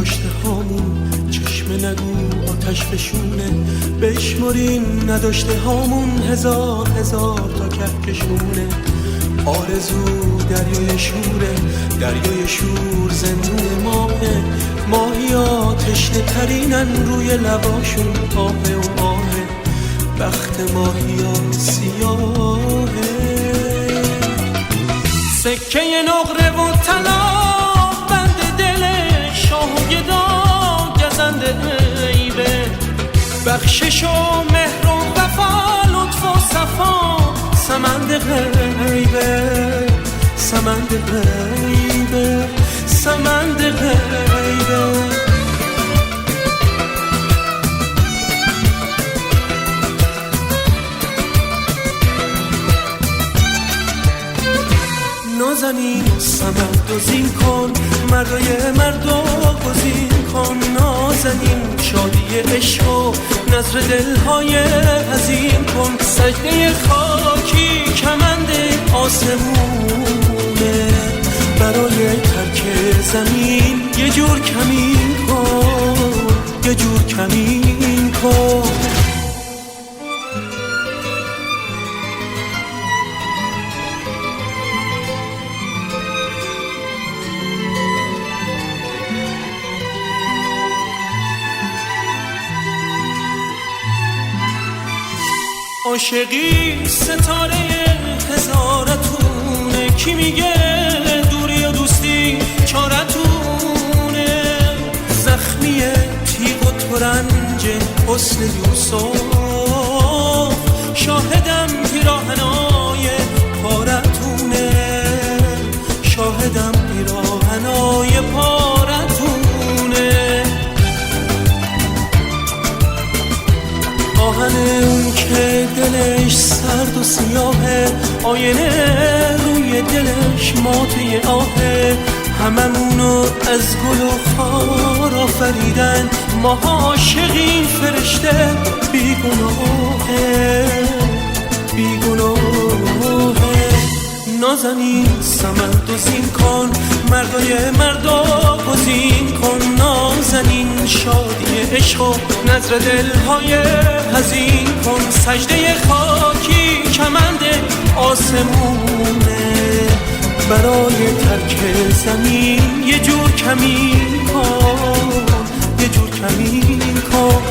کشته هامون، چشم نگو آتش بشونه، بشمرین نداشته هامون هزار هزار تا کهکشونه. آرزو دریای شوره، دریای شور زندون ماهه، ماهیا تشنه ترینن روی لباشون آهه و آهه، بخت ماهیا سیاهه. سکه نقره و طلا بند دل شاه و گدا گزنده عیبه، بخشش و مهر و وفا لطف و صفا سمند غیبه، سمند غیبه، سمند غیبه. نازنین سمند و زین کن، مردای مردو گزین کن. نازنین شادی عشق و نظر دلهای حزین کن. سجده خاکی کمند آسمونه، برای ترک زمین یه جور کمین کن، یه جور کمین کن. عاشقی ستاره هزارتونه، کی میگه دوری و دوستی چارتونه. زخمی تیغ و ترنج حسن یوسف، شاهدم پیراهنای پارتونه، شاهدم پیراهنای پارتونه. آهن اون که دلش سرد و سیاهه، آینه روی دلش ماته آهه. هممونو از گل و خار آفریدن، ما عاشقین فرشته بیگناهه، بیگناهه. نازنین سمند و زین کن، مردای مردا گزین کن. نازنین شادی عشق و نظر دلهای حزین کن. سجده خاکی کمند آسمونه، برای ترک زمین یه جور کمین کن، یه جور کمین کن.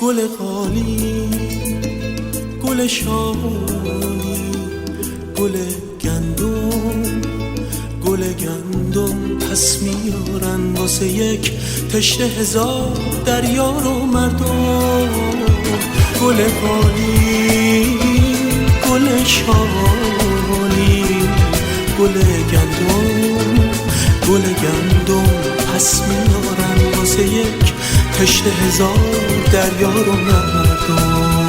گل قالی، گل شالی، گل گندم، گل گندم پس میارن واسه یک تشنه هزار دریا رو مردم. گل قالی، گل شالی، گل گندم، گل گندم پس میارن واسه یک تشنه هزار دریا رو مردم.